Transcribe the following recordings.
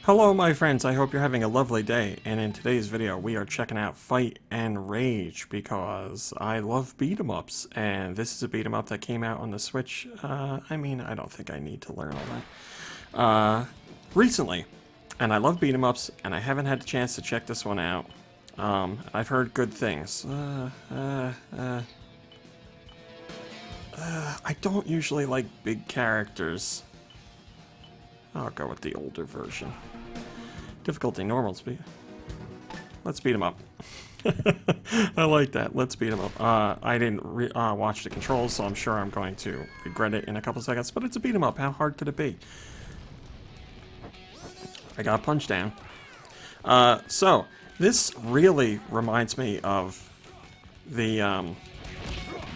Hello my friends, I hope you're having a lovely day, and in today's video we are checking out Fight and Rage because I love beat 'em ups, and this is a beat 'em up that came out on the Switch. I don't think I need to learn all that. Recently, and I love beat 'em ups, and I haven't had the chance to check this one out. I've heard good things. I don't usually like big characters. I'll go with the older version. Difficulty normal speed. Let's beat him up. I like that. Let's beat him up. I didn't watch the controls, so I'm sure I'm going to regret it in a couple seconds. But it's a beat him up. How hard could it be? I got punched down. So this really reminds me of the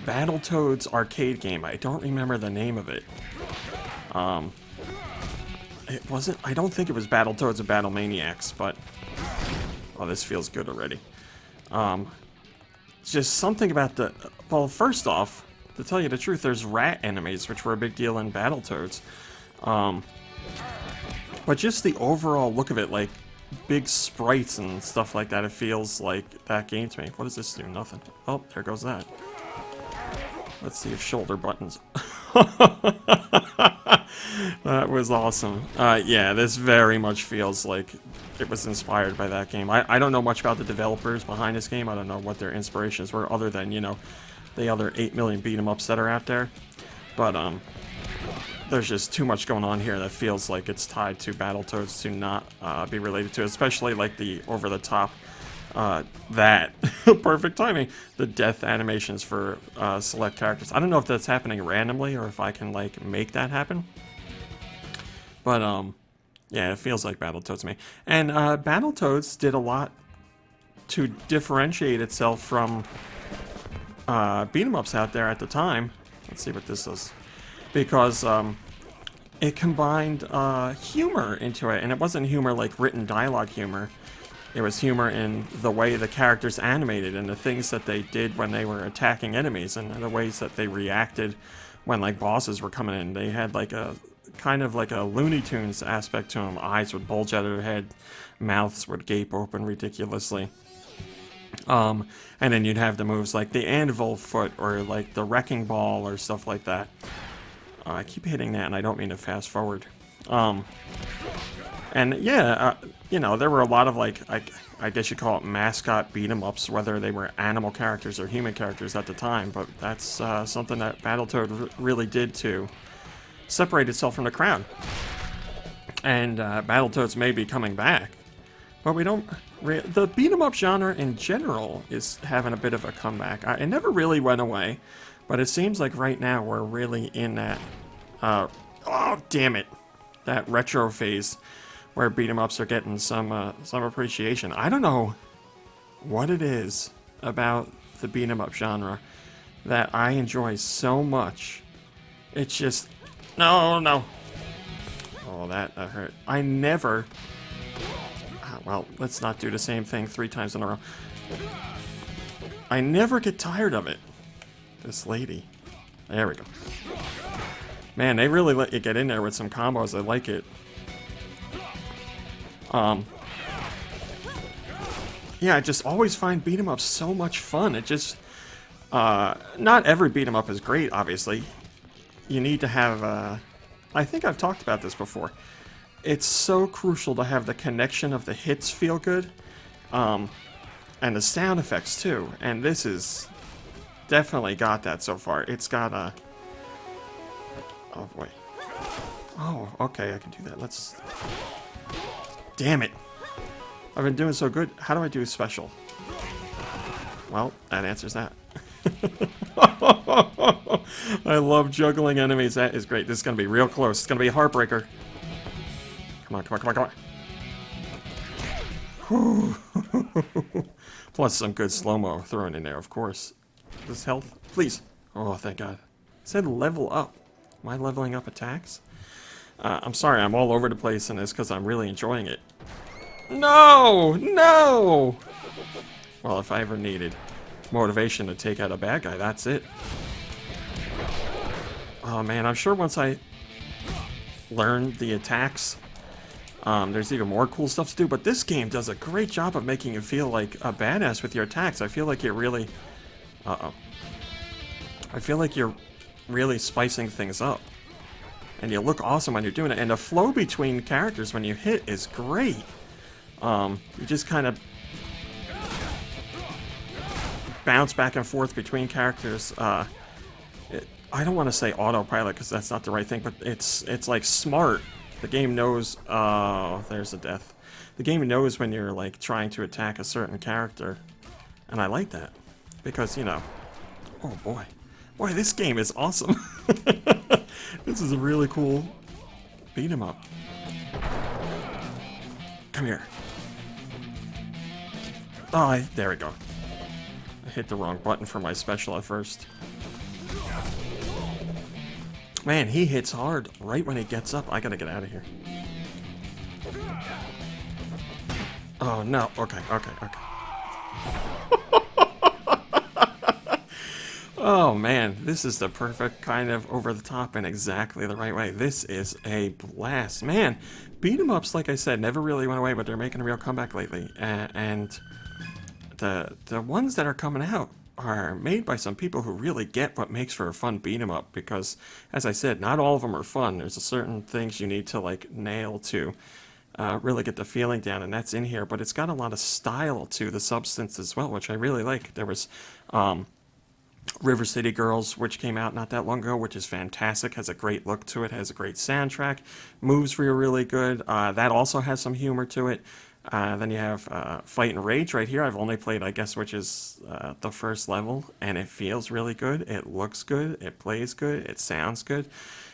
Battletoads arcade game. I don't remember the name of it. It wasn't, I don't think it was Battletoads and Battlemaniacs, but oh, this feels good already. Just something about the, well, first off, to tell you the truth, there's rat enemies, which were a big deal in Battletoads. But just the overall look of it, like big sprites and stuff like that, it feels like that game to me. What does this do? Nothing. Oh, there goes that. Let's see if shoulder buttons. That was awesome. Yeah, this very much feels like it was inspired by that game. I don't know much about the developers behind this game. I don't know what their inspirations were, other than, you know, the other 8 million beat 'em ups that are out there. But there's just too much going on here that feels like it's tied to Battletoads to not be related to it, especially like the over-the-top perfect timing, the death animations for select characters. I don't know if that's happening randomly or if I can like make that happen, but yeah, it feels like Battletoads to me. And Battletoads did a lot to differentiate itself from beat 'em ups out there at the time. Let's see what this is, because it combined humor into it, and it wasn't humor like written dialogue humor. It was humor in the way the characters animated and the things that they did when they were attacking enemies and the ways that they reacted when like bosses were coming in. They had like a kind of like a Looney Tunes aspect to them. Eyes would bulge out of their head, mouths would gape open ridiculously. And then you'd have the moves like the anvil foot or like the wrecking ball or stuff like that. I keep hitting that and I don't mean to fast forward. And yeah, you know, there were a lot of like, I guess you call it mascot beat 'em ups, whether they were animal characters or human characters at the time, but that's something that Battletoad really did to separate itself from the crowd. And Battletoads may be coming back, but we don't, the beat 'em up genre in general is having a bit of a comeback. It never really went away, but it seems like right now we're really in that, oh damn it, that retro phase where beat 'em ups are getting some appreciation. I don't know what it is about the beat 'em up genre that I enjoy so much. It's just, no. Oh, that hurt. I never, well, let's not do the same thing 3 times in a row. I never get tired of it. This lady. There we go. Man, they really let you get in there with some combos. I like it. Yeah, I just always find beat 'em ups so much fun. It just, not every beat 'em up is great, obviously. You need to have, I think I've talked about this before. It's so crucial to have the connection of the hits feel good, and the sound effects too. And this is definitely got that so far. It's got a, oh boy. Oh, okay, I can do that. Let's, damn it. I've been doing so good. How do I do a special? Well, that answers that. I love juggling enemies. That is great. This is going to be real close. It's going to be a heartbreaker. Come on. Plus some good slow-mo thrown in there, of course. This health, please. Oh, thank God. It said level up. Am I leveling up attacks? I'm sorry, I'm all over the place in this because I'm really enjoying it. No! Well, if I ever needed motivation to take out a bad guy, that's it. Oh man, I'm sure once I learn the attacks There's even more cool stuff to do, but this game does a great job of making you feel like a badass with your attacks. I feel like you're really... Uh-oh. I feel like you're really spicing things up. And you look awesome when you're doing it. And the flow between characters when you hit is great. You just kind of bounce back and forth between characters. I don't want to say autopilot because that's not the right thing, but it's like smart. The game knows... Oh, there's a death. The game knows when you're like trying to attack a certain character. And I like that. Because, you know... Oh boy. Boy, this game is awesome. This is a really cool beat 'em up. Come here. Oh, there we go. I hit the wrong button for my special at first. Man, he hits hard right when he gets up. I gotta get out of here. Oh, no. Okay. Oh man, this is the perfect kind of over the top in exactly the right way. This is a blast. Man, beat 'em ups, like I said, never really went away, but they're making a real comeback lately. And the ones that are coming out are made by some people who really get what makes for a fun beat 'em up, because as I said, not all of them are fun. There's a certain things you need to like nail to really get the feeling down, and that's in here, but it's got a lot of style to the substance as well, which I really like. There was River City Girls, which came out not that long ago, which is fantastic, has a great look to it, has a great soundtrack, moves really good. That also has some humor to it. Then you have Fight and Rage right here. I've only played, I guess, which is the first level, and it feels really good. It looks good. It plays good. It sounds good.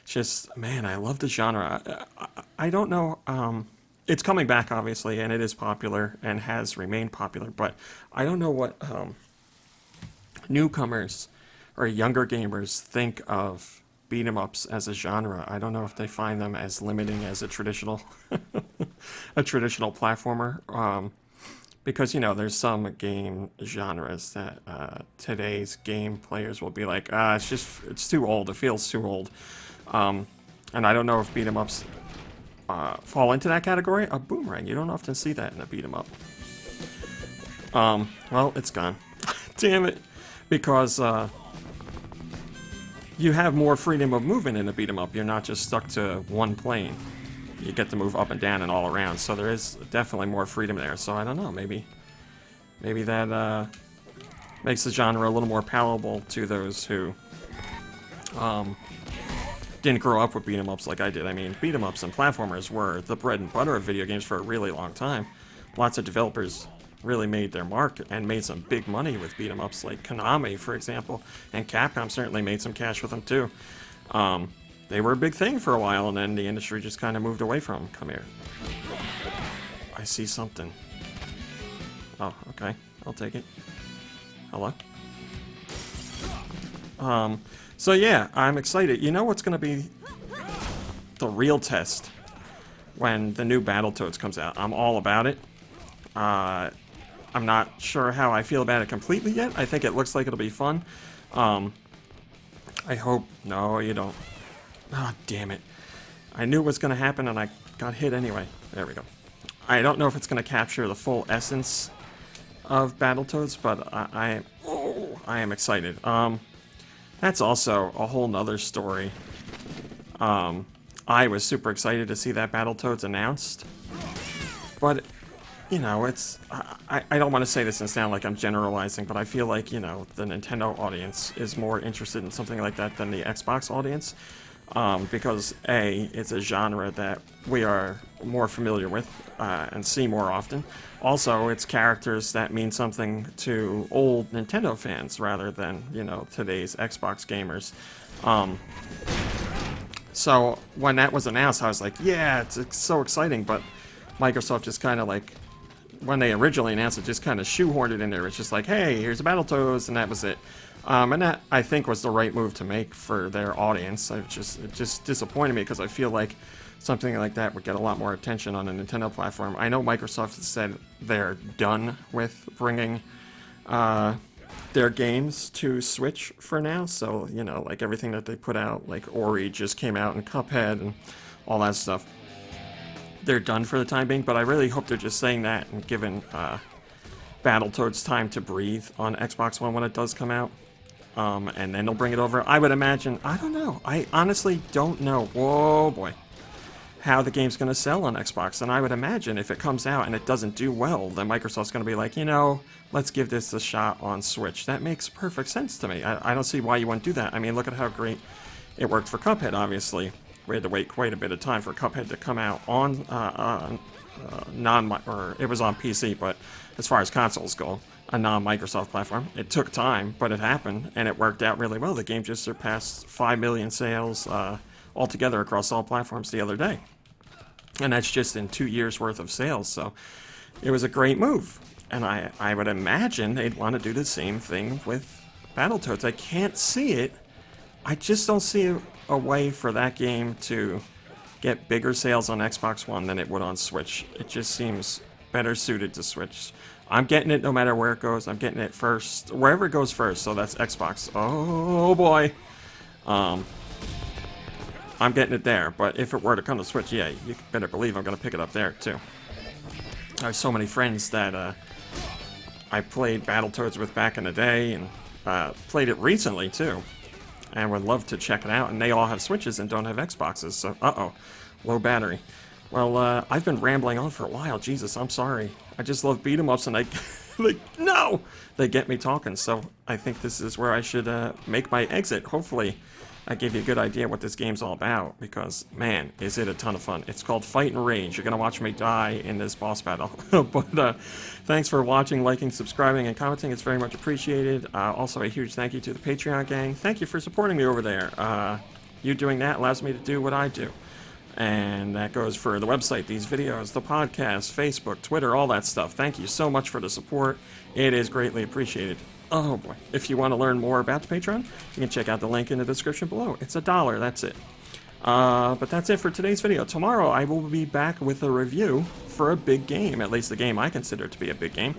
Just, man, I love the genre. I don't know. It's coming back, obviously, and it is popular and has remained popular, but I don't know what newcomers or younger gamers think of beat 'em ups as a genre. I don't know if they find them as limiting as a traditional a traditional platformer, because you know there's some game genres that today's game players will be like, it's too old, it feels too old, and I don't know if beat 'em ups fall into that category. A boomerang, you don't often see that in a beat 'em up. Well, it's gone. Damn it. Because you have more freedom of movement in a beat 'em up. You're not just stuck to one plane. You get to move up and down and all around. So there is definitely more freedom there. So I don't know. Maybe that makes the genre a little more palatable to those who didn't grow up with beat 'em ups like I did. I mean, beat 'em ups and platformers were the bread and butter of video games for a really long time. Lots of developers really made their mark and made some big money with beat 'em ups, like Konami, for example, and Capcom certainly made some cash with them too. They were a big thing for a while, and then the industry just kind of moved away from them. Come here. I see something. Oh, okay. I'll take it. Hello? So yeah, I'm excited. You know what's going to be the real test when the new Battletoads comes out? I'm all about it. I'm not sure how I feel about it completely yet. I think it looks like it'll be fun. I hope... No, you don't. Oh, damn it. I knew it was going to happen and I got hit anyway. There we go. I don't know if it's going to capture the full essence of Battletoads, but I am excited. That's also a whole nother story. I was super excited to see that Battletoads announced, but you know, it's I don't want to say this and sound like I'm generalizing, but I feel like, you know, the Nintendo audience is more interested in something like that than the Xbox audience, because A, it's a genre that we are more familiar with and see more often. Also, it's characters that mean something to old Nintendo fans rather than, you know, today's Xbox gamers. So when that was announced, I was like, yeah, it's so exciting, but Microsoft just kind of like, when they originally announced it, just kind of shoehorned it in there. It's just like, hey, here's Battletoads, and that was it. And that, I think, was the right move to make for their audience. It just disappointed me because I feel like something like that would get a lot more attention on a Nintendo platform. I know Microsoft has said they're done with bringing their games to Switch for now. So, you know, like everything that they put out, like Ori just came out and Cuphead and all that stuff. they're done for the time being, but I really hope they're just saying that and giving Battletoads time to breathe on Xbox One when it does come out. And then they'll bring it over. I would imagine, I don't know. I honestly don't know. Whoa, boy. How the game's going to sell on Xbox. And I would imagine if it comes out and it doesn't do well, then Microsoft's going to be like, you know, let's give this a shot on Switch. That makes perfect sense to me. I don't see why you wouldn't do that. I mean, look at how great it worked for Cuphead, obviously. We had to wait quite a bit of time for Cuphead to come out on it was on PC, but as far as consoles go, a non-Microsoft platform. It took time, but it happened, and it worked out really well. The game just surpassed 5 million sales altogether across all platforms the other day. And that's just in 2 years' worth of sales, so it was a great move. And I would imagine they'd want to do the same thing with Battletoads. I can't see it. I just don't see a way for that game to get bigger sales on Xbox One than it would on Switch. It just seems better suited to Switch. I'm getting it no matter where it goes. I'm getting it first, wherever it goes first, so that's Xbox. Oh boy. I'm getting it there, but if it were to come to Switch, yeah, you better believe I'm going to pick it up there, too. There's so many friends that I played Battletoads with back in the day, and played it recently, too. And would love to check it out, and they all have Switches and don't have Xboxes, so, low battery. Well, I've been rambling on for a while. Jesus, I'm sorry. I just love beat 'em ups, and they get me talking. So I think this is where I should make my exit. Hopefully, I gave you a good idea what this game's all about, because man, is it a ton of fun. It's called Fight and Rage. You're gonna watch me die in this boss battle. But thanks for watching, liking, subscribing, and commenting. It's very much appreciated. Also, a huge thank you to the Patreon gang. Thank you for supporting me over there. You doing that allows me to do what I do. And that goes for the website, these videos, the podcast, Facebook, Twitter, all that stuff. Thank you so much for the support. It is greatly appreciated. Oh boy. If you want to learn more about the Patreon, you can check out the link in the description below. It's $1, that's it. But that's it for today's video. Tomorrow I will be back with a review for a big game, at least the game I consider to be a big game.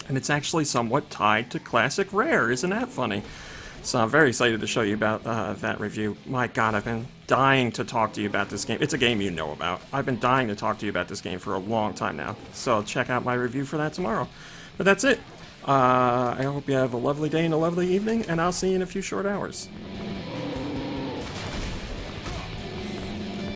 And it's actually somewhat tied to Classic Rare. Isn't that funny? So I'm very excited to show you about that review. My God, I've been dying to talk to you about this game. It's a game you know about. I've been dying to talk to you about this game for a long time now. So check out my review for that tomorrow. But that's it. I hope you have a lovely day and a lovely evening, and I'll see you in a few short hours.